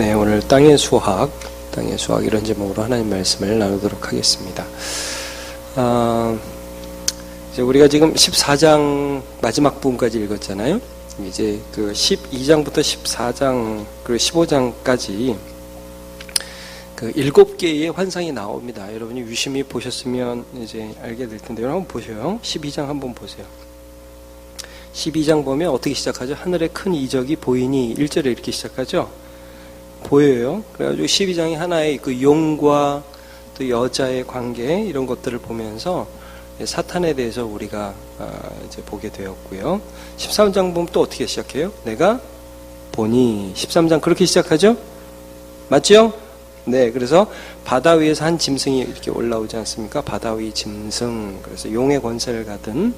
네, 오늘 땅의 수학 이런 제목으로 하나님 말씀을 나누도록 하겠습니다. 이제 우리가 지금 14장 마지막 부분까지 읽었잖아요. 이제 그 12장부터 14장 그리고 15장까지 그 7개의 환상이 나옵니다. 여러분이 유심히 보셨으면 이제 알게 될 텐데, 여러분 한번 보세요. 12장 한번 보세요. 12장 보면 어떻게 시작하죠? 하늘에 큰 이적이 보이니 1절에 이렇게 시작하죠. 보여요. 그래가지고 12장이 하나의 그 용과 또 여자의 관계 이런 것들을 보면서 사탄에 대해서 우리가 이제 보게 되었고요. 13장 보면 또 어떻게 시작해요? 내가 보니 13장 그렇게 시작하죠? 맞죠? 네, 그래서 바다 위에서 한 짐승이 이렇게 올라오지 않습니까? 바다 위 짐승. 그래서 용의 권세를 가든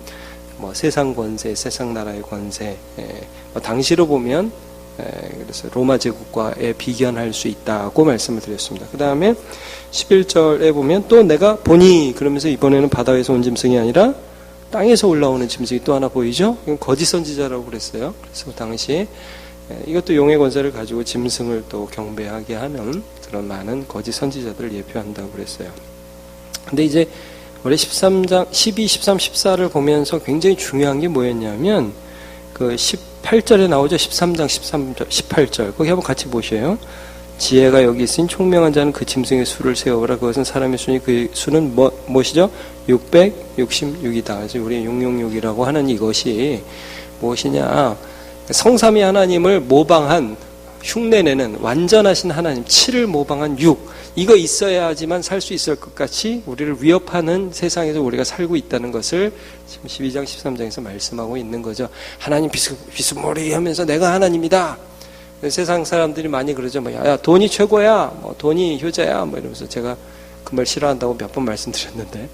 뭐 세상 권세, 세상 나라의 권세. 뭐 당시로 보면 그래서 로마 제국과에 비견할 수 있다고 말씀을 드렸습니다. 그 다음에 11절에 보면 또 내가 보니 그러면서 이번에는 바다 위에서 온 짐승이 아니라 땅에서 올라오는 짐승이 또 하나 보이죠? 이건 거짓 선지자라고 그랬어요. 그래서 당시에 이것도 용의 권세를 가지고 짐승을 또 경배하게 하는 그런 많은 거짓 선지자들을 예표한다고 그랬어요. 근데 이제 원래 13장, 12, 13, 14를 보면서 굉장히 중요한 게 뭐였냐면 그 18절에 나오죠. 13장, 13절, 18절. 거기 한번 같이 보셔요. 지혜가 여기 있으니 총명한 자는 그 짐승의 수를 세어보라. 그것은 사람의 수니 그 수는 무엇이죠? 666이다. 그래서 우리 666이라고 하는 이것이 무엇이냐? 성삼위 하나님을 모방한, 흉내내는 완전하신 하나님 7을 모방한 6, 이거 있어야지만 살 수 있을 것 같이 우리를 위협하는 세상에서 우리가 살고 있다는 것을 지금 12장 13장에서 말씀하고 있는 거죠. 하나님 비스무리 하면서 내가 하나님이다. 세상 사람들이 많이 그러죠. 뭐, 야, 돈이 최고야, 뭐, 돈이 효자야, 뭐 이러면서 제가 그 말 싫어한다고 몇 번 말씀드렸는데,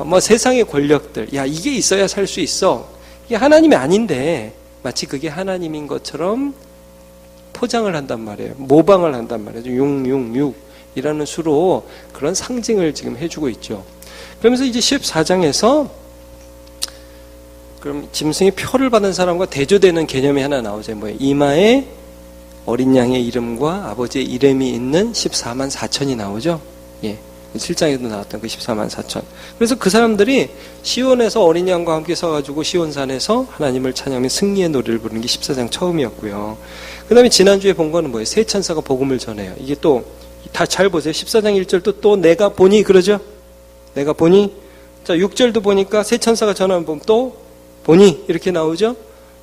뭐 세상의 권력들, 야, 이게 있어야 살 수 있어. 이게 하나님이 아닌데 마치 그게 하나님인 것처럼 포장을 한단 말이에요. 모방을 한단 말이에요. 666이라는 수로 그런 상징을 지금 해주고 있죠. 그러면서 이제 14장에서 그럼 짐승의 표를 받은 사람과 대조되는 개념이 하나 나오죠. 뭐예요? 이마에 어린 양의 이름과 아버지의 이름이 있는 14만 4천이 나오죠. 예. 7장에도 나왔던 그 14만 4천. 그래서 그 사람들이 시온에서 어린 양과 함께 서가지고 시온산에서 하나님을 찬양하며 승리의 노래를 부르는 게 14장 처음이었고요. 그 다음에 지난주에 본 거는 뭐예요? 세 천사가 복음을 전해요. 이게 또 다 잘 보세요. 14장 1절도 또 내가 보니 그러죠? 내가 보니. 자, 6절도 보니까 세 천사가 전하는 법 또 보니 이렇게 나오죠?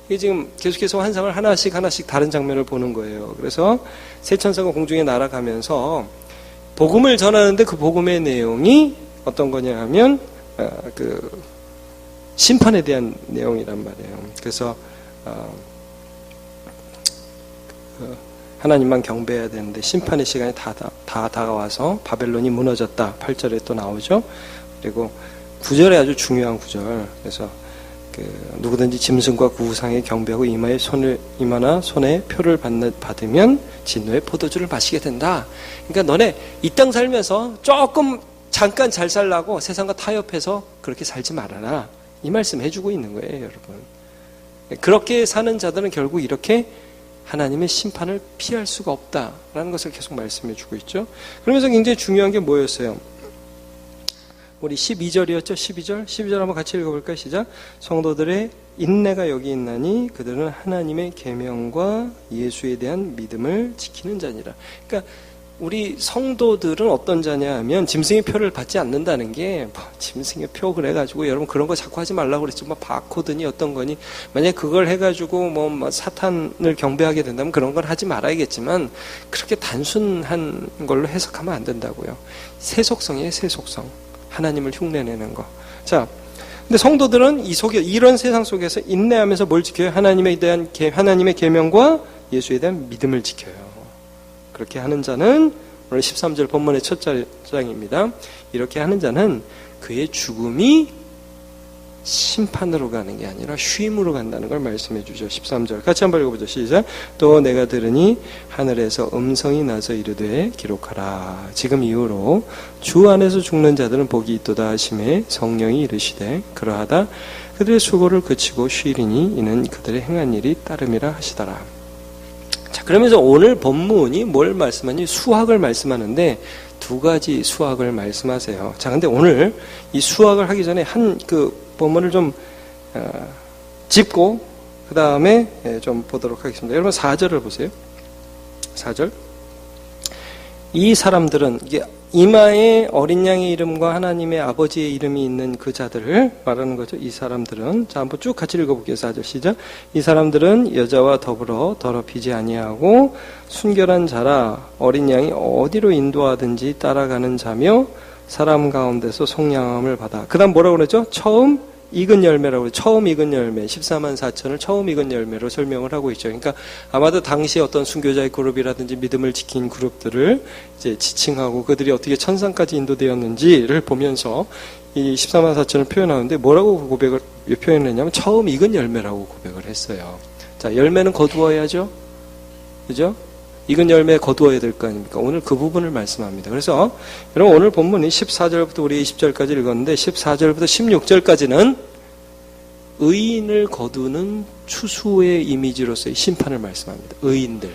이게 지금 계속해서 환상을 하나씩 다른 장면을 보는 거예요. 그래서 세 천사가 공중에 날아가면서 복음을 전하는데 그 복음의 내용이 어떤 거냐 하면 그 심판에 대한 내용이란 말이에요. 그래서 하나님만 경배해야 되는데 심판의 시간이 다 다가와서 바벨론이 무너졌다. 8절에 또 나오죠. 그리고 9절에 아주 중요한 구절. 그래서 누구든지 짐승과 그 우상에 경배하고 이마나 손에 표를 받으면 진노의 포도주를 마시게 된다. 그러니까 너네 이 땅 살면서 조금 잠깐 잘 살라고 세상과 타협해서 그렇게 살지 말아라. 이 말씀 해주고 있는 거예요, 여러분. 그렇게 사는 자들은 결국 이렇게 하나님의 심판을 피할 수가 없다라는 것을 계속 말씀해 주고 있죠. 그러면서 굉장히 중요한 게 뭐였어요? 우리 12절이었죠? 12절 한번 같이 읽어볼까요? 시작. 성도들의 인내가 여기 있나니 그들은 하나님의 계명과 예수에 대한 믿음을 지키는 자니라. 그러니까 우리 성도들은 어떤 자냐 하면 짐승의 표를 받지 않는다는 게 짐승의 표 그래가지고 여러분 그런 거 자꾸 하지 말라고 그랬죠. 뭐 바코드니 어떤 거니 만약에 그걸 해가지고 뭐 사탄을 경배하게 된다면 그런 걸 하지 말아야겠지만 그렇게 단순한 걸로 해석하면 안 된다고요. 새 속성이에요. 새 속성. 하나님을 흉내내는 거. 자, 근데 성도들은 이런 세상 속에서 인내하면서 뭘 지켜요? 하나님의 계명과 예수에 대한 믿음을 지켜요. 그렇게 하는 자는 오늘 13절 본문의 첫 장입니다. 이렇게 하는 자는 그의 죽음이 심판으로 가는 게 아니라 쉼으로 간다는 걸 말씀해 주죠. 13절 같이 한번 읽어보죠. 시작. 또 내가 들으니 하늘에서 음성이 나서 이르되 기록하라. 지금 이후로 주 안에서 죽는 자들은 복이 있도다 하심에 성령이 이르시되 그러하다 그들의 수고를 그치고 쉬리니 이는 그들의 행한 일이 따름이라 하시더라. 자, 그러면서 오늘 본문이 뭘 말씀하니? 수확을 말씀하는데 두 가지 수확을 말씀하세요. 자, 근데 오늘 이 수확을 하기 전에 한 그 본문을 좀 짚고 그 다음에 좀 보도록 하겠습니다. 여러분 4절을 보세요. 4절. 이 사람들은 이게 이마에 어린 양의 이름과 하나님의 아버지의 이름이 있는 그 자들을 말하는 거죠. 이 사람들은. 자, 한번 쭉 같이 읽어볼게요. 4절 시작. 이 사람들은 여자와 더불어 더럽히지 아니하고 순결한 자라. 어린 양이 어디로 인도하든지 따라가는 자며 사람 가운데서 속량함을 받아. 그 다음 뭐라고 그러죠? 처음 익은 열매라고, 처음 익은 열매, 14만 4천을 처음 익은 열매로 설명을 하고 있죠. 그러니까 아마도 당시 어떤 순교자의 그룹이라든지 믿음을 지킨 그룹들을 이제 지칭하고 그들이 어떻게 천상까지 인도되었는지를 보면서 이 14만 4천을 표현하는데 뭐라고 고백을 표현했냐면 처음 익은 열매라고 고백을 했어요. 자, 열매는 거두어야죠. 그죠? 익은 열매 거두어야 될 거 아닙니까? 오늘 그 부분을 말씀합니다. 그래서 여러분 오늘 본문이 14절부터 우리 20절까지 읽었는데 14절부터 16절까지는 의인을 거두는 추수의 이미지로서의 심판을 말씀합니다. 의인들.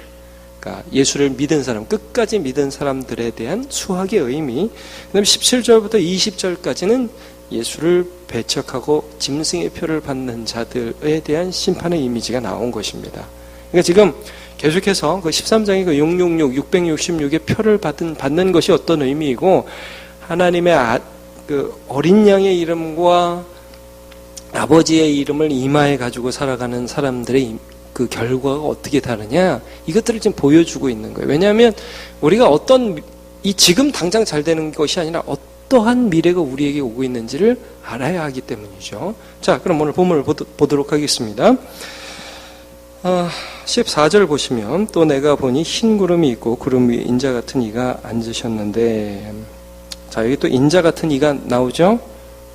그러니까 예수를 믿은 사람, 끝까지 믿은 사람들에 대한 수확의 의미. 그다음에 17절부터 20절까지는 예수를 배척하고 짐승의 표를 받는 자들에 대한 심판의 이미지가 나온 것입니다. 그러니까 지금 계속해서 그 13장의 그 666, 666의 표를 받는 것이 어떤 의미이고 하나님의 그 어린 양의 이름과 아버지의 이름을 이마에 가지고 살아가는 사람들의 그 결과가 어떻게 다르냐 이것들을 지금 보여주고 있는 거예요. 왜냐하면 우리가 이 지금 당장 잘 되는 것이 아니라 어떠한 미래가 우리에게 오고 있는지를 알아야 하기 때문이죠. 자, 그럼 오늘 본문을 보도록 하겠습니다. 14절 보시면 또 내가 보니 흰 구름이 있고 구름 위에 인자 같은 이가 앉으셨는데, 자, 여기 또 인자 같은 이가 나오죠.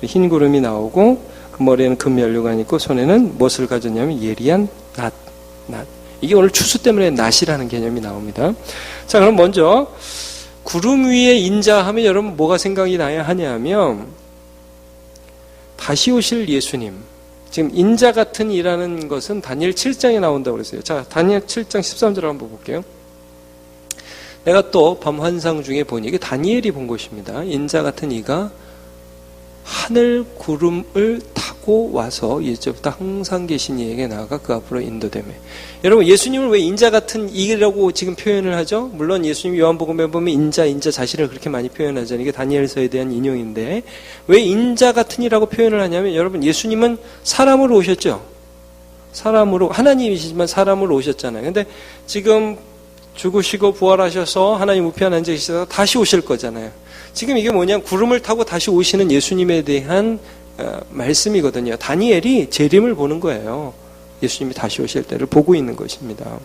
흰 구름이 나오고 그 머리에는 금면류관이 있고 손에는 무엇을 가졌냐면 예리한 낫. 이게 오늘 추수 때문에 낫이라는 개념이 나옵니다. 자, 그럼 먼저 구름 위에 인자 하면 여러분 뭐가 생각이 나야 하냐면 다시 오실 예수님. 지금 인자 같은 이라는 것은 다니엘 7장에 나온다고 그랬어요. 자, 다니엘 7장 13절 한번 볼게요. 내가 또 밤 환상 중에 보니, 이게 다니엘이 본 것입니다. 인자 같은 이가 하늘 구름을 타고 와서 이제부터 항상 계신 이에게 나아가 그 앞으로 인도되매. 여러분, 예수님을 왜 인자 같은 이라고 지금 표현을 하죠? 물론 예수님 요한복음에 보면 인자 자신을 그렇게 많이 표현하잖아요. 이게 다니엘서에 대한 인용인데 왜 인자 같은 이라고 표현을 하냐면 여러분, 예수님은 사람으로 오셨죠. 사람으로, 하나님이시지만 사람으로 오셨잖아요. 근데 지금 죽으시고 부활하셔서 하나님 우편 앉아 계시다가 다시 오실 거잖아요. 지금 이게 뭐냐, 구름을 타고 다시 오시는 예수님에 대한 말씀이거든요. 다니엘이 재림을 보는 거예요. 예수님이 다시 오실 때를 보고 있는 것입니다.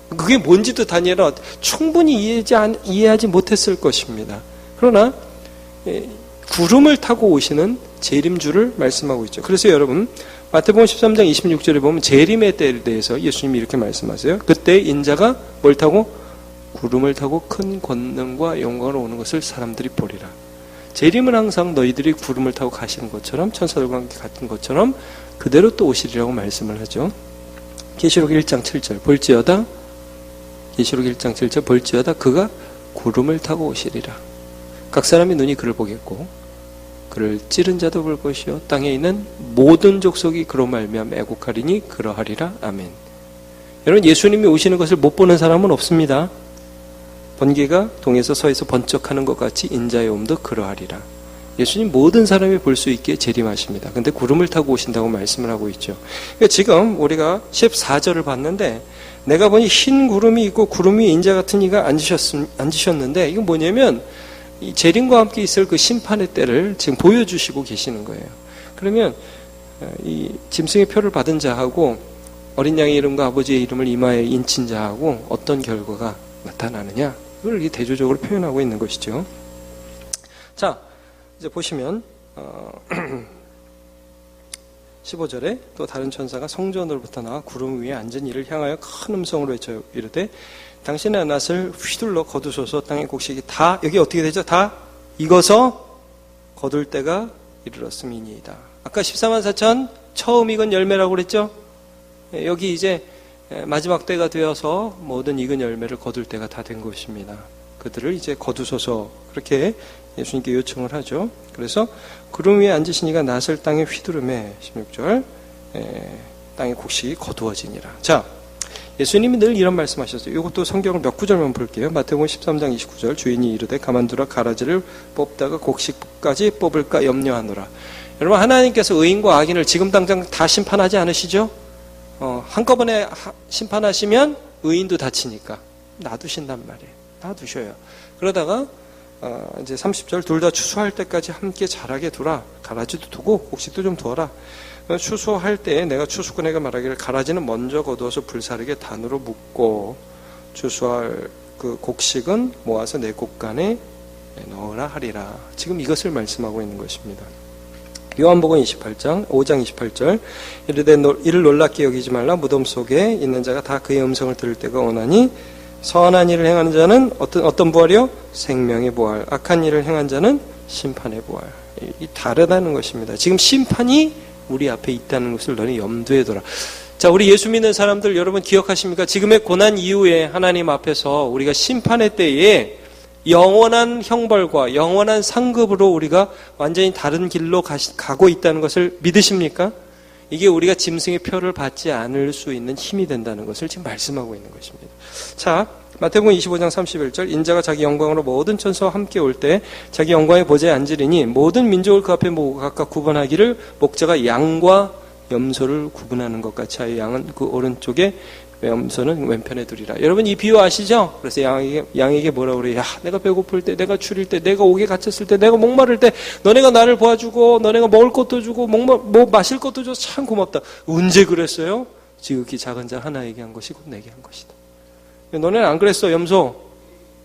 그게 뭔지도 다니엘은 충분히 이해하지 못했을 것입니다. 그러나 구름을 타고 오시는 재림주를 말씀하고 있죠. 그래서 여러분 마태복음 13장 26절에 보면 재림의 때에 대해서 예수님이 이렇게 말씀하세요. 그때 인자가 뭘 타고? 구름을 타고 큰 권능과 영광으로 오는 것을 사람들이 보리라. 재림은 항상 너희들이 구름을 타고 가시는 것처럼, 천사들과 함께 같은 것처럼 그대로 또 오시리라고 말씀을 하죠. 계시록 1장 7절 볼지어다, 계시록 1장 7절 볼지어다 그가 구름을 타고 오시리라. 각 사람의 눈이 그를 보겠고 그를 찌른 자도 볼 것이요 땅에 있는 모든 족속이 그로 말미암아 애곡하리니 그러하리라. 아멘. 여러분, 예수님이 오시는 것을 못 보는 사람은 없습니다. 번개가 동에서 서에서 번쩍하는 것 같이 인자의 오음도 그러하리라. 예수님 모든 사람이 볼 수 있게 재림하십니다. 근데 구름을 타고 오신다고 말씀을 하고 있죠. 그러니까 지금 우리가 14절을 봤는데 내가 보니 흰 구름이 있고 구름 위에 인자 같은 이가 앉으셨는데 이건 뭐냐면 이 재림과 함께 있을 그 심판의 때를 지금 보여주시고 계시는 거예요. 그러면 이 짐승의 표를 받은 자하고 어린 양의 이름과 아버지의 이름을 이마에 인친 자하고 어떤 결과가 나타나느냐, 이걸 이렇게 대조적으로 표현하고 있는 것이죠. 자, 이제 보시면 15절에 또 다른 천사가 성전으로부터 나와 구름 위에 앉은 이를 향하여 큰 음성으로 외쳐 이르되 당신의 낫을 휘둘러 거두소서. 땅의 곡식이 다, 여기 어떻게 되죠? 다 익어서 거둘 때가 이르렀음이니이다. 아까 14만 4천 처음 익은 열매라고 그랬죠? 여기 이제 마지막 때가 되어서 모든 익은 열매를 거둘 때가 다 된 것입니다. 그들을 이제 거두소서 그렇게 예수님께 요청을 하죠. 그래서 구름 위에 앉으신 이가 낫을 땅에 휘두르매 16절 땅의 곡식이 거두어지니라. 자, 예수님이 늘 이런 말씀하셨어요. 이것도 성경을 몇 구절만 볼게요. 마태복음 13장 29절 주인이 이르되 가만두라 가라지를 뽑다가 곡식까지 뽑을까 염려하노라. 여러분 하나님께서 의인과 악인을 지금 당장 다 심판하지 않으시죠? 한꺼번에 심판하시면 의인도 다치니까 놔두신단 말이에요. 놔두셔요. 그러다가 이제 30절 둘 다 추수할 때까지 함께 자라게 두라. 가라지도 두고 곡식도 좀 두어라. 추수할 때 내가 추수꾼에게 말하기를 가라지는 먼저 거두어서 불사르게 단으로 묶고 추수할 그 곡식은 모아서 내 곡간에 넣으라 하리라. 지금 이것을 말씀하고 있는 것입니다. 요한복음 5장 28절 이르되 이를 놀랍게 여기지 말라. 무덤 속에 있는 자가 다 그의 음성을 들을 때가 오나니 선한 일을 행하는 자는 어떤 부활이요? 생명의 부활. 악한 일을 행한 자는 심판의 부활. 이 다르다는 것입니다. 지금 심판이 우리 앞에 있다는 것을 너희 염두에 둬라. 자, 우리 예수 믿는 사람들 여러분 기억하십니까? 지금의 고난 이후에 하나님 앞에서 우리가 심판의 때에 영원한 형벌과 영원한 상급으로 우리가 완전히 다른 길로 가고 있다는 것을 믿으십니까? 이게 우리가 짐승의 표를 받지 않을 수 있는 힘이 된다는 것을 지금 말씀하고 있는 것입니다. 자, 마태복음 25장 31절 인자가 자기 영광으로 모든 천사와 함께 올 때 자기 영광의 보좌에 앉으리니 모든 민족을 그 앞에 모으고 각각 구분하기를 목자가 양과 염소를 구분하는 것 같이 하여 양은 그 오른쪽에 염소는 왼편에 두리라. 여러분 이 비유 아시죠? 그래서 양에게 뭐라고 그래요? 야, 내가 배고플 때, 내가 추릴 때, 내가 옥에 갇혔을 때, 내가 목마를 때 너네가 나를 도와주고 너네가 먹을 것도 주고 뭐 마실 것도 줘서 참 고맙다. 언제 그랬어요? 지극히 작은 자 하나에게 한 것이 곧 내게 한 것이다. 너네는 안 그랬어, 염소?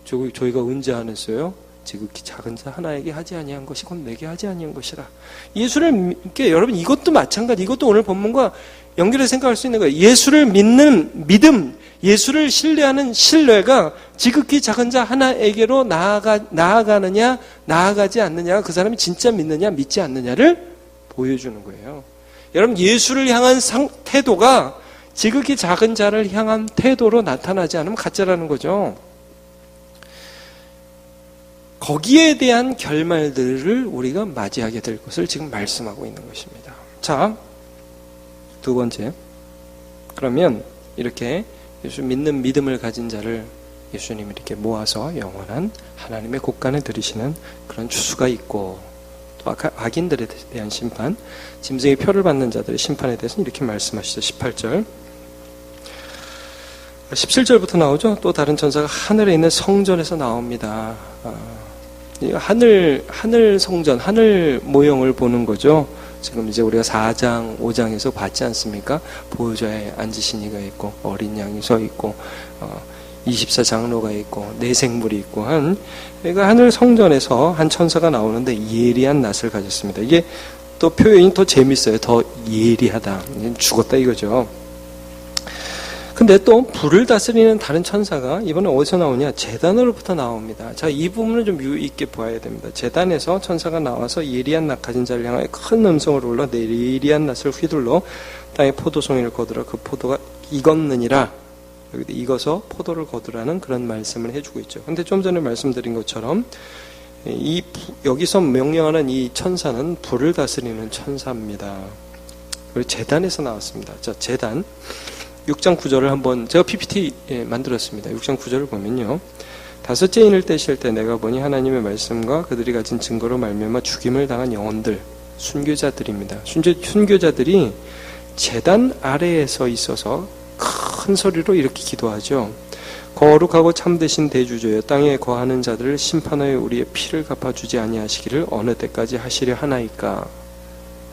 저희가 언제 안 했어요? 지극히 작은 자 하나에게 하지 아니한 것이 곧 내게 하지 아니한 것이라. 예수를 믿게 여러분 이것도 마찬가지. 이것도 오늘 본문과 연결해서 생각할 수 있는 거예요. 예수를 믿는 믿음, 예수를 신뢰하는 신뢰가 지극히 작은 자 하나에게로 나아가느냐 나아가지 않느냐가 그 사람이 진짜 믿느냐 믿지 않느냐를 보여주는 거예요. 여러분 예수를 향한 태도가 지극히 작은 자를 향한 태도로 나타나지 않으면 가짜라는 거죠. 거기에 대한 결말들을 우리가 맞이하게 될 것을 지금 말씀하고 있는 것입니다. 자, 두 번째. 그러면 이렇게 예수 믿는 믿음을 가진 자를 예수님이 이렇게 모아서 영원한 하나님의 곳간에 들이시는 그런 추수가 있고 또 악인들에 대한 심판, 짐승의 표를 받는 자들의 심판에 대해서는 이렇게 말씀하시죠. 18절. 17절부터 나오죠. 또 다른 천사가 하늘에 있는 성전에서 나옵니다. 하늘 성전, 하늘 모형을 보는 거죠. 지금 이제 우리가 4장, 5장에서 봤지 않습니까? 보호자에 앉으신 이가 있고, 어린 양이 서 있고, 24장로가 있고, 내생물이 있고, 그러니까 하늘 성전에서 한 천사가 나오는데 예리한 낫을 가졌습니다. 이게 또 표현이 더 재밌어요. 더 예리하다. 죽었다 이거죠. 근데 또 불을 다스리는 다른 천사가 이번에 어디서 나오냐? 제단으로부터 나옵니다. 자, 이 부분을 좀 유의 있게 보아야 됩니다. 제단에서 천사가 나와서 예리한 낫 가진 자를 향하여 큰 음성을 울려 예리한 낫을 휘둘러 땅에 포도송이를 거두라. 그 포도가 익었느니라. 여기 익어서 포도를 거두라는 그런 말씀을 해주고 있죠. 근데 좀 전에 말씀드린 것처럼 여기서 명령하는 이 천사는 불을 다스리는 천사입니다. 그리고 제단에서 나왔습니다. 자, 제단 6장 9절을 한번 제가 PPT 만들었습니다. 6장 9절을 보면요. 다섯째 인을 떼실 때 내가 보니 하나님의 말씀과 그들이 가진 증거로 말미암아 죽임을 당한 영혼들, 순교자들입니다. 순교자들이 제단 아래에서 있어서 큰 소리로 이렇게 기도하죠. 거룩하고 참되신 대주저여 땅에 거하는 자들을 심판하여 우리의 피를 갚아주지 아니하시기를 어느 때까지 하시려 하나이까.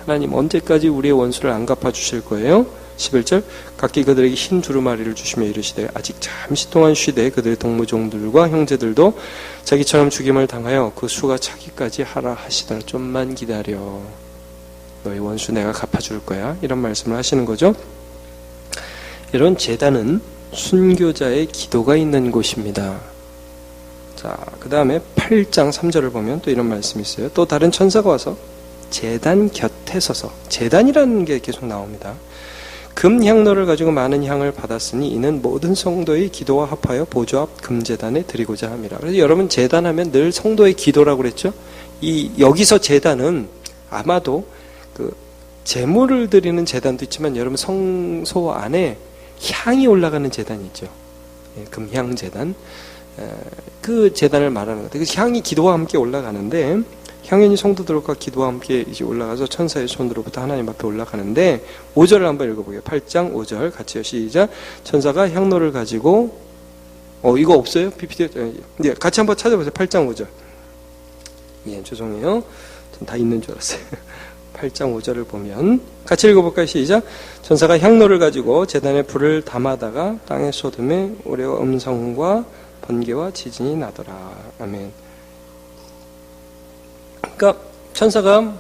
하나님 언제까지 우리의 원수를 안 갚아주실 거예요? 11절 각기 그들에게 흰 두루마리를 주시며 이르시되 아직 잠시 동안 쉬되 그들의 동무종들과 형제들도 자기처럼 죽임을 당하여 그 수가 차기까지 하라 하시더라. 좀만 기다려. 너희 원수 내가 갚아줄 거야. 이런 말씀을 하시는 거죠. 이런 제단은 순교자의 기도가 있는 곳입니다. 자, 그 다음에 8장 3절을 보면 또 이런 말씀이 있어요. 또 다른 천사가 와서 제단 곁에 서서, 제단이라는 게 계속 나옵니다. 금향로를 가지고 많은 향을 받았으니 이는 모든 성도의 기도와 합하여 보좌 앞 금제단에 드리고자 함이라. 그래서 여러분 제단하면 늘 성도의 기도라고 그랬죠. 여기서 제단은 아마도 그 제물을 드리는 제단도 있지만 여러분 성소 안에 향이 올라가는 제단이 있죠. 금향 제단. 그 제단을 말하는 것 같아요. 그 향이 기도와 함께 올라가는데 향연이 성도들과 기도와 함께 이제 올라가서 천사의 손으로부터 하나님 앞에 올라가는데 5절을 한번 읽어보게요. 8장 5절 같이요. 시작. 천사가 향로를 가지고 이거 없어요? PPT? 네, 같이 한번 찾아보세요. 8장 5절. 예, 죄송해요. 전 다 있는 줄 알았어요. 8장 5절을 보면 같이 읽어볼까요? 시작. 천사가 향로를 가지고 제단에 불을 담아다가 땅에 쏟음에 오래와 음성과 번개와 지진이 나더라. 아멘. 그러니까 천사가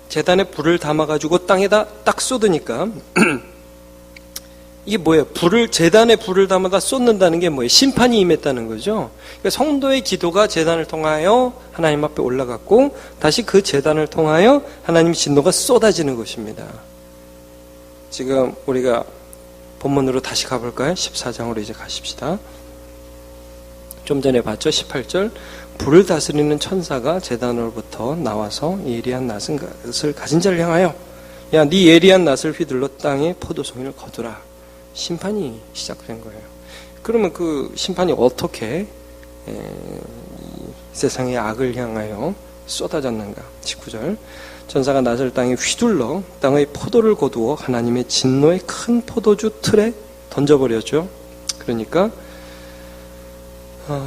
제단에 불을 담아가지고 땅에다 딱 쏟으니까 이게 뭐예요? 제단에 불을 담아다 쏟는다는 게 뭐예요? 심판이 임했다는 거죠. 그러니까 성도의 기도가 제단을 통하여 하나님 앞에 올라갔고 다시 그 제단을 통하여 하나님의 진노가 쏟아지는 것입니다. 지금 우리가 본문으로 다시 가볼까요? 14장으로 이제 가십시다. 좀 전에 봤죠? 18절. 불을 다스리는 천사가 제단으로부터 나와서 예리한 낫을 가진 자를 향하여 야, 네 예리한 낫을 휘둘러 땅에 포도송이를 거두라. 심판이 시작된 거예요. 그러면 그 심판이 어떻게 세상의 악을 향하여 쏟아졌는가? 19절. 천사가 낫을 땅에 휘둘러 땅의 포도를 거두어 하나님의 진노의 큰 포도주 틀에 던져버렸죠. 그러니까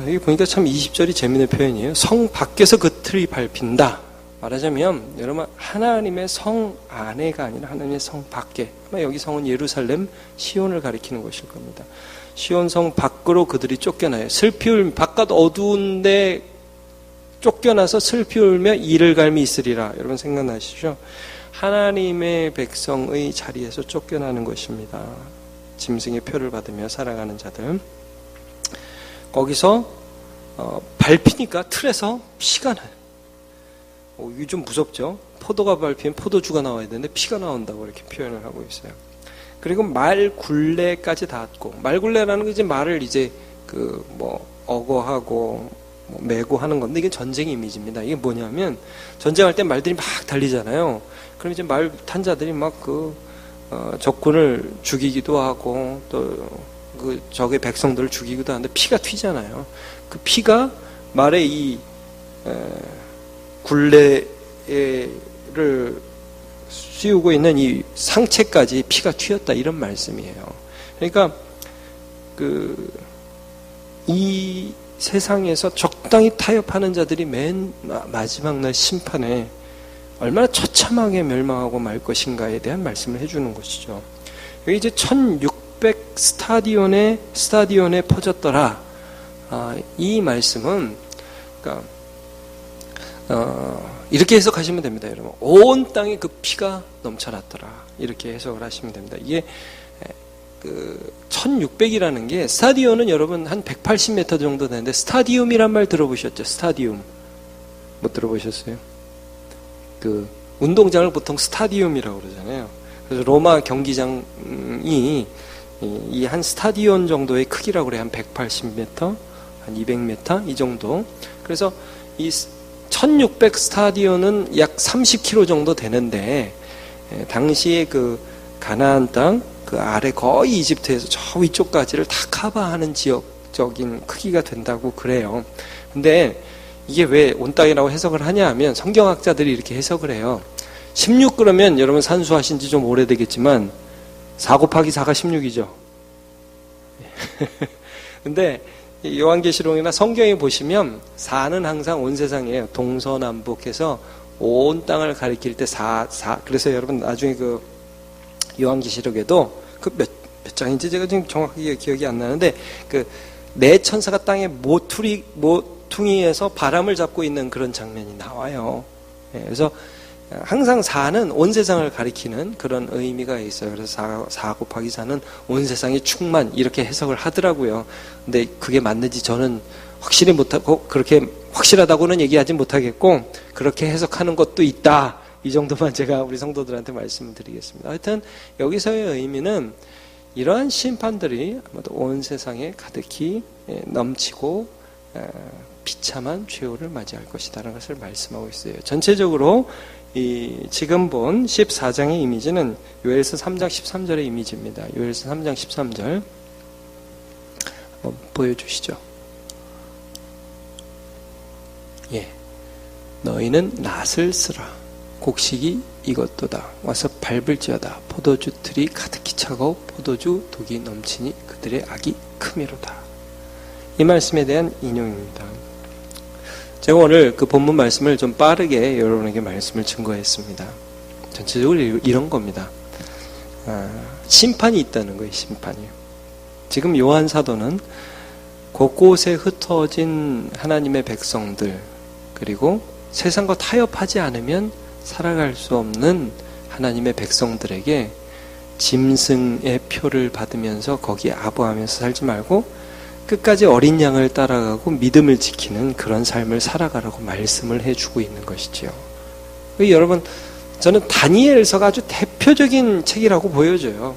여기 보니까 참 20절이 재미있는 표현이에요. 성 밖에서 그 틀이 밟힌다. 말하자면 여러분 하나님의 성 안에가 아니라 하나님의 성 밖에. 아마 여기 성은 예루살렘 시온을 가리키는 것일 겁니다. 시온 성 밖으로 그들이 쫓겨나요. 슬피 울며 바깥 어두운데 쫓겨나서 슬피 울며 이를 갈미 있으리라. 여러분 생각나시죠? 하나님의 백성의 자리에서 쫓겨나는 것입니다. 짐승의 표를 받으며 살아가는 자들. 거기서 밟히니까 틀에서 피가 나요. 이게 좀 무섭죠? 포도가 밟히면 포도주가 나와야 되는데 피가 나온다고 이렇게 표현을 하고 있어요. 그리고 말 굴레까지 닿았고, 말 굴레라는 게 이제 말을 이제 어거하고 메고 하는 건데 이게 전쟁 이미지입니다. 이게 뭐냐면 전쟁할 때 말들이 막 달리잖아요. 그럼 이제 말 탄 자들이 막 적군을 죽이기도 하고 또 적의 백성들을 죽이기도 하는데 피가 튀잖아요. 그 피가 말의 이 굴레를 씌우고 있는 이 상체까지 피가 튀었다 이런 말씀이에요. 그러니까 이 세상에서 적당히 타협하는 자들이 맨 마지막 날 심판에 얼마나 처참하게 멸망하고 말 것인가에 대한 말씀을 해주는 것이죠. 여기 이제 1600 스타디온에 퍼졌더라. 이 말씀은 그러니까 이렇게 해석하시면 됩니다, 여러분. 온 땅에 그 피가 넘쳐났더라. 이렇게 해석을 하시면 됩니다. 이게 1600이라는 게 스타디온은 여러분 한 180m 정도 되는데 스타디움이란 말 들어보셨죠? 스타디움 못 들어보셨어요? 운동장을 보통 스타디움이라고 그러잖아요. 그래서 로마 경기장이 이 한 스타디온 정도의 크기라고 그래요. 한 180m, 한 200m 이 정도. 그래서 이 1600 스타디온은 약 30km 정도 되는데 당시에 가나안 땅 아래 거의 이집트에서 저 위쪽까지를 다 커버하는 지역적인 크기가 된다고 그래요. 근데 이게 왜 온 땅이라고 해석을 하냐 하면 성경학자들이 이렇게 해석을 해요. 16 그러면 여러분 산수하신 지 좀 오래되겠지만 4 곱하기 4가 16이죠. 근데 요한계시록이나 성경에 보시면 4는 항상 온 세상이에요. 동서남북해서 온 땅을 가리킬 때 4. 그래서 여러분 나중에 요한계시록에도 몇 장인지 제가 지금 정확하게 기억이 안 나는데 네 천사가 땅에 모퉁이에서 바람을 잡고 있는 그런 장면이 나와요. 그래서 항상 4는 온 세상을 가리키는 그런 의미가 있어요. 그래서 4 곱하기 4는 온 세상의 충만 이렇게 해석을 하더라고요. 근데 그게 맞는지 저는 확실히 못하고 그렇게 확실하다고는 얘기하지 못하겠고 그렇게 해석하는 것도 있다. 이 정도만 제가 우리 성도들한테 말씀을 드리겠습니다. 하여튼 여기서의 의미는 이러한 심판들이 아마도 온 세상에 가득히 넘치고 비참한 최후를 맞이할 것이다라는 것을 말씀하고 있어요. 전체적으로 이 지금 본 14장의 이미지는 요엘서 3장 13절의 이미지입니다. 요엘서 3장 13절 한번 보여주시죠. 예, 너희는 낫을 쓰라. 곡식이 이것도다. 와서 밟을지어다. 포도주 틀이 가득히 차고 포도주 독이 넘치니 그들의 악이 크미로다. 이 말씀에 대한 인용입니다. 제가 오늘 그 본문 말씀을 좀 빠르게 여러분에게 말씀을 증거했습니다. 전체적으로 이런 겁니다. 심판이 있다는 거예요. 심판이요. 지금 요한 사도는 곳곳에 흩어진 하나님의 백성들, 그리고 세상과 타협하지 않으면 살아갈 수 없는 하나님의 백성들에게 짐승의 표를 받으면서 거기에 아부하면서 살지 말고 끝까지 어린 양을 따라가고 믿음을 지키는 그런 삶을 살아가라고 말씀을 해주고 있는 것이지요. 여러분, 저는 다니엘서가 아주 대표적인 책이라고 보여져요.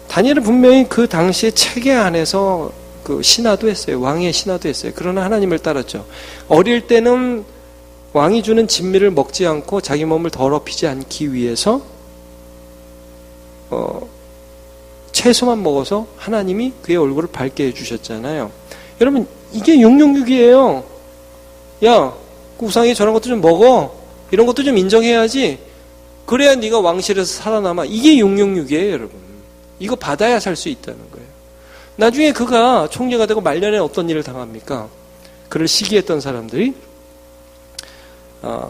다니엘은 분명히 그 당시에 체계 안에서 그 신하도 했어요. 왕의 신하도 했어요. 그러나 하나님을 따랐죠. 어릴 때는 왕이 주는 진미를 먹지 않고 자기 몸을 더럽히지 않기 위해서 채소만 먹어서 하나님이 그의 얼굴을 밝게 해주셨잖아요. 여러분, 이게 666이에요. 야, 그 우상이 저런 것도 좀 먹어. 이런 것도 좀 인정해야지. 그래야 네가 왕실에서 살아남아. 이게 666이에요, 여러분. 이거 받아야 살 수 있다는 거예요. 나중에 그가 총리가 되고 말년에 어떤 일을 당합니까? 그를 시기했던 사람들이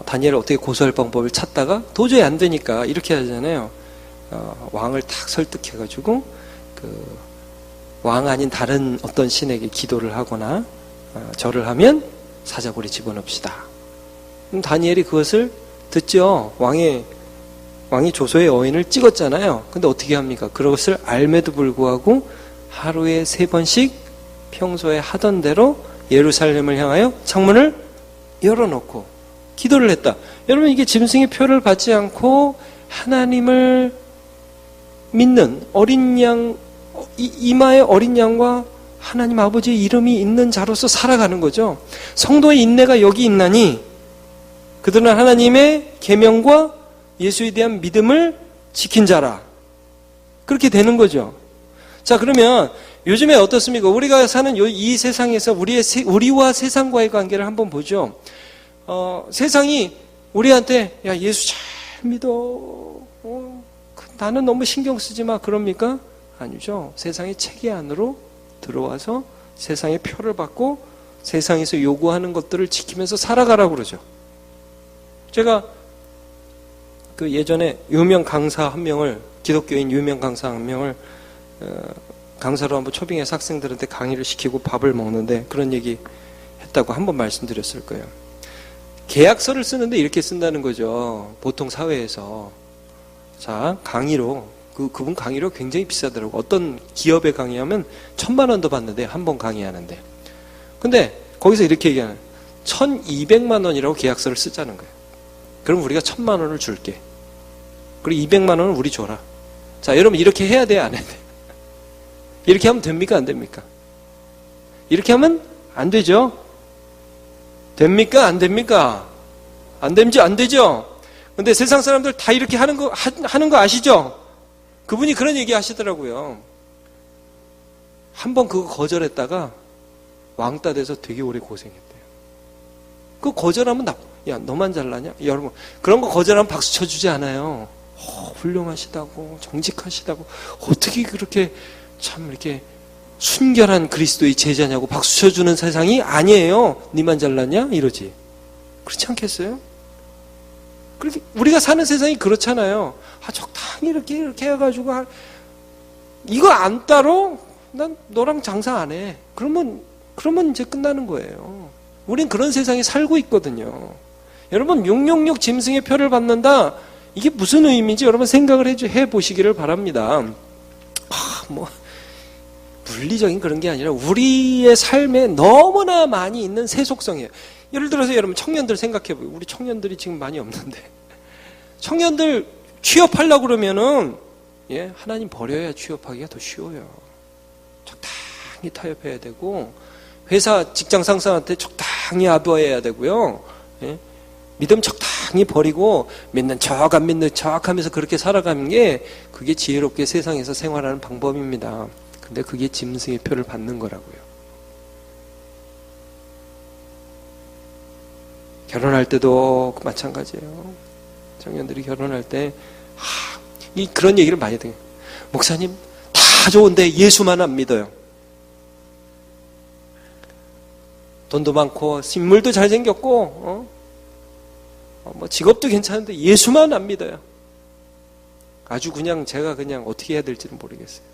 다니엘을 어떻게 고소할 방법을 찾다가 도저히 안 되니까 이렇게 하잖아요. 왕을 탁 설득해가지고 그 왕 아닌 다른 어떤 신에게 기도를 하거나 절을 하면 사자굴에 집어넣읍시다. 그럼 다니엘이 그것을 듣죠. 왕이 조소의 어인을 찍었잖아요. 근데 어떻게 합니까? 그것을 알매도 불구하고 하루에 3번씩 평소에 하던 대로 예루살렘을 향하여 창문을 열어놓고 기도를 했다. 여러분, 이게 짐승의 표를 받지 않고 하나님을 믿는 어린 양, 이마에 어린 양과 하나님 아버지의 이름이 있는 자로서 살아가는 거죠. 성도의 인내가 여기 있나니 그들은 하나님의 계명과 예수에 대한 믿음을 지킨 자라. 그렇게 되는 거죠. 자, 그러면 요즘에 어떻습니까? 우리가 사는 이 세상에서 우리와 세상과의 관계를 한번 보죠. 세상이 우리한테 야, 예수 잘 믿어. 나는 너무 신경 쓰지 마. 그럽니까? 아니죠. 세상의 체계 안으로 들어와서 세상의 표를 받고 세상에서 요구하는 것들을 지키면서 살아가라고 그러죠. 제가 그 예전에 유명 강사 한 명을, 기독교인 유명 강사 한 명을 강사로 한번 초빙해서 학생들한테 강의를 시키고 밥을 먹는데 그런 얘기 했다고 한번 말씀드렸을 거예요. 계약서를 쓰는데 이렇게 쓴다는 거죠. 보통 사회에서. 자, 강의로, 그분 강의료 굉장히 비싸더라고. 어떤 기업에 강의하면 1,000만 원도 받는데, 한 번 강의하는데. 근데 거기서 이렇게 얘기하는 1,200만 원이라고 계약서를 쓰자는 거예요. 그럼 우리가 1,000만 원을 줄게. 그리고 200만 원을 우리 줘라. 자, 여러분 이렇게 해야 돼요, 안 해야 돼요? 이렇게 하면 됩니까, 안 됩니까? 이렇게 하면 안 되죠? 됩니까, 안 됩니까? 안 되죠? 근데 세상 사람들 다 이렇게 하는 거 아시죠? 그분이 그런 얘기 하시더라고요. 한번 그거 거절했다가 왕따 돼서 되게 오래 고생했대요. 그거 거절하면 야, 너만 잘나냐? 여러분, 그런 거 거절하면 박수 쳐주지 않아요. 훌륭하시다고, 정직하시다고, 어떻게 그렇게 참 이렇게 순결한 그리스도의 제자냐고 박수 쳐주는 세상이 아니에요. 니만 잘났냐? 이러지. 그렇지 않겠어요? 그렇게 우리가 사는 세상이 그렇잖아요. 적당히 이렇게 해가지고 이거 안 따로 난 너랑 장사 안 해. 그러면 이제 끝나는 거예요. 우린 그런 세상에 살고 있거든요. 여러분, 666 짐승의 표를 받는다. 이게 무슨 의미인지 여러분 생각을 해 보시기를 바랍니다. 물리적인 그런 게 아니라 우리의 삶에 너무나 많이 있는 세속성이에요. 예를 들어서 여러분 청년들 생각해 보세요. 우리 청년들이 지금 많이 없는데 청년들 취업하려고 그러면은 하나님 버려야 취업하기가 더 쉬워요. 적당히 타협해야 되고 회사 직장 상사한테 적당히 아부해야 되고요. 믿음 적당히 버리고 믿는 척 안 믿는 척 하면서 그렇게 살아가는 게 그게 지혜롭게 세상에서 생활하는 방법입니다. 근데 그게 짐승의 표를 받는 거라고요. 결혼할 때도 마찬가지예요. 청년들이 결혼할 때 그런 얘기를 많이 해요. 목사님 다 좋은데 예수만 안 믿어요. 돈도 많고 인물도 잘생겼고 뭐 직업도 괜찮은데 예수만 안 믿어요. 아주 그냥 제가 그냥 어떻게 해야 될지는 모르겠어요.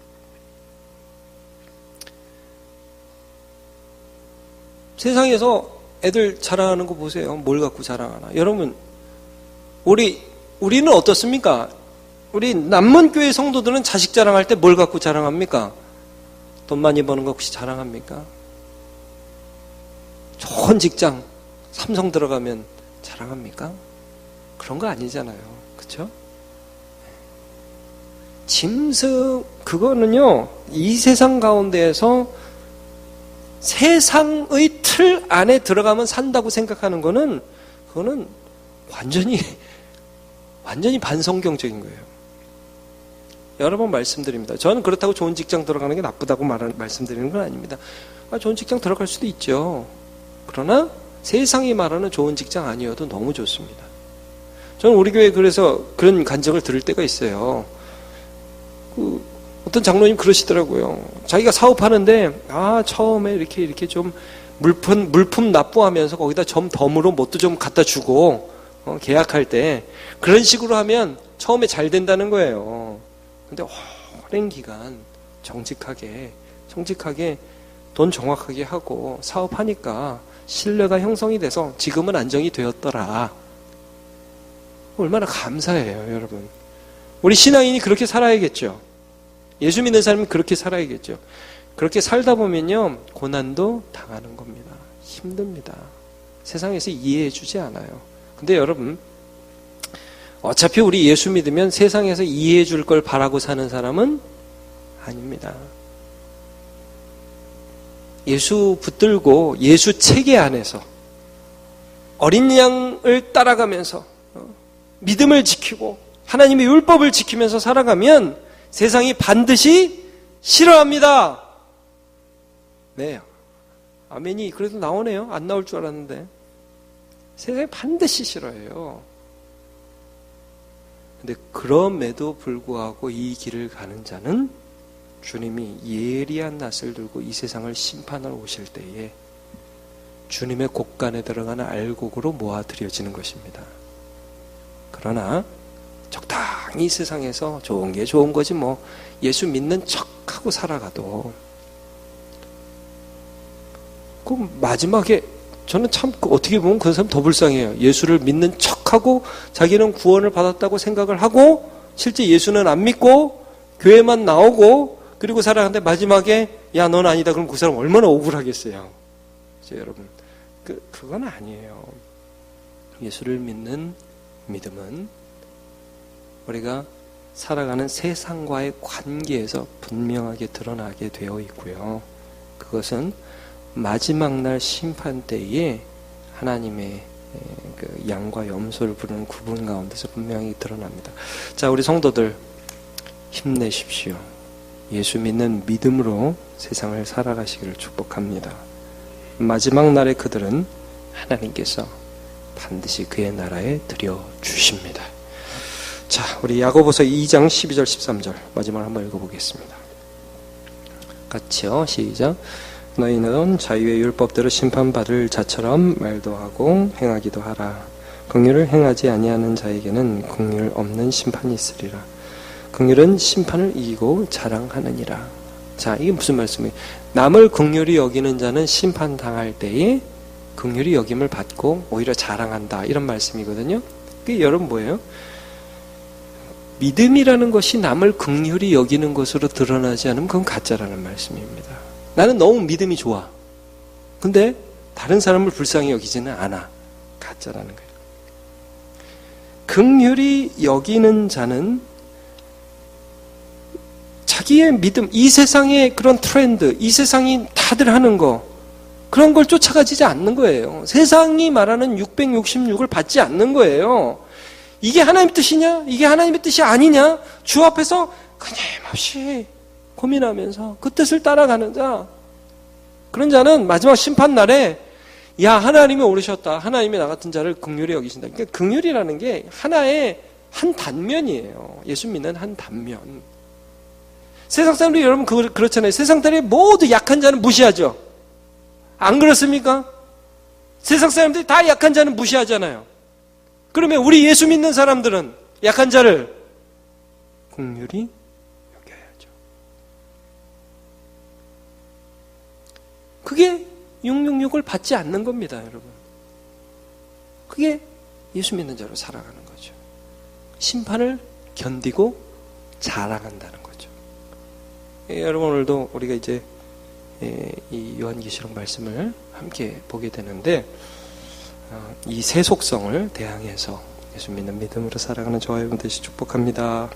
세상에서 애들 자랑하는 거 보세요. 뭘 갖고 자랑하나. 여러분 우리는 어떻습니까? 우리 남문교회 성도들은 자식 자랑할 때 뭘 갖고 자랑합니까? 돈 많이 버는 거 혹시 자랑합니까? 좋은 직장 삼성 들어가면 자랑합니까? 그런 거 아니잖아요. 그렇죠? 짐승 그거는요. 이 세상 가운데에서 세상의 틀 안에 들어가면 산다고 생각하는 거는 그거는 완전히 반성경적인 거예요. 여러 번 말씀드립니다. 저는 그렇다고 좋은 직장 들어가는 게 나쁘다고 말씀드리는 건 아닙니다. 좋은 직장 들어갈 수도 있죠. 그러나 세상이 말하는 좋은 직장 아니어도 너무 좋습니다. 저는 우리 교회에 그래서 그런 간증을 들을 때가 있어요. 어떤 장로님 그러시더라고요. 자기가 사업하는데 처음에 이렇게 좀 물품 납부하면서 거기다 좀 덤으로 뭣도 좀 갖다 주고 계약할 때 그런 식으로 하면 처음에 잘 된다는 거예요. 근데 오랜 기간 정직하게 돈 정확하게 하고 사업하니까 신뢰가 형성이 돼서 지금은 안정이 되었더라. 얼마나 감사해요, 여러분. 우리 신앙인이 그렇게 살아야겠죠. 예수 믿는 사람이 그렇게 살아야겠죠. 그렇게 살다 보면요, 고난도 당하는 겁니다. 힘듭니다. 세상에서 이해해 주지 않아요. 근데 여러분, 어차피 우리 예수 믿으면 세상에서 이해해 줄 걸 바라고 사는 사람은 아닙니다. 예수 붙들고 예수 체계 안에서 어린 양을 따라가면서 믿음을 지키고 하나님의 율법을 지키면서 살아가면 세상이 반드시 싫어합니다. 네, 아멘이 그래도 나오네요. 안 나올 줄 알았는데 세상이 반드시 싫어해요. 근데 그럼에도 불구하고 이 길을 가는 자는 주님이 예리한 낫을 들고 이 세상을 심판하러 오실 때에 주님의 곳간에 들어가는 알곡으로 모아들여지는 것입니다. 그러나 적당히 세상에서 좋은 게 좋은 거지 뭐 예수 믿는 척하고 살아가도 그 마지막에 저는 참 어떻게 보면 그 사람 더 불쌍해요. 예수를 믿는 척하고 자기는 구원을 받았다고 생각을 하고 실제 예수는 안 믿고 교회만 나오고 그리고 살아가는데 마지막에 야 넌 아니다 그럼 그 사람 얼마나 억울하겠어요. 그렇죠, 여러분. 그건 아니에요. 예수를 믿는 믿음은 우리가 살아가는 세상과의 관계에서 분명하게 드러나게 되어 있고요. 그것은 마지막 날 심판 때에 하나님의 그 양과 염소를 부르는 구분 가운데서 분명히 드러납니다. 자, 우리 성도들 힘내십시오. 예수 믿는 믿음으로 세상을 살아가시기를 축복합니다. 마지막 날에 그들은 하나님께서 반드시 그의 나라에 들여주십니다. 자, 우리 야고보서 2장 12절 13절 마지막으로 한번 읽어보겠습니다. 같이요. 시작. 너희는 자유의 율법대로 심판받을 자처럼 말도 하고 행하기도 하라. 긍휼을 행하지 아니하는 자에게는 긍휼 없는 심판이 있으리라. 긍휼은 심판을 이기고 자랑하느니라. 자, 이게 무슨 말씀이에요? 남을 긍휼히 여기는 자는 심판당할 때에 긍휼히 여김을 받고 오히려 자랑한다, 이런 말씀이거든요. 그게 여러분 뭐예요? 믿음이라는 것이 남을 긍휼히 여기는 것으로 드러나지 않으면 그건 가짜라는 말씀입니다. 나는 너무 믿음이 좋아. 근데 다른 사람을 불쌍히 여기지는 않아. 가짜라는 거예요. 긍휼히 여기는 자는 자기의 믿음, 이 세상의 그런 트렌드, 이 세상이 다들 하는 거, 그런 걸 쫓아가지 않는 거예요. 세상이 말하는 666을 받지 않는 거예요. 이게 하나님의 뜻이냐? 이게 하나님의 뜻이 아니냐? 주 앞에서 끊임없이 고민하면서 그 뜻을 따라가는 자, 그런 자는 마지막 심판날에 야, 하나님이 오르셨다. 하나님이 나 같은 자를 긍휼히 여기신다. 그러니까 긍휼이라는 게 하나의 한 단면이에요. 예수 믿는 한 단면. 세상 사람들이 여러분 그렇잖아요. 세상 사람들이 모두 약한 자는 무시하죠. 안 그렇습니까? 세상 사람들이 다 약한 자는 무시하잖아요. 그러면 우리 예수 믿는 사람들은 약한 자를 긍휼히 여겨야죠. 그게 666을 받지 않는 겁니다, 여러분. 그게 예수 믿는 자로 살아가는 거죠. 심판을 견디고 자라간다는 거죠. 여러분, 오늘도 우리가 이제 이 요한계시록 말씀을 함께 보게 되는데, 이 세속성을 대항해서 예수 믿는 믿음으로 살아가는 저와 여러분 되시 축복합니다.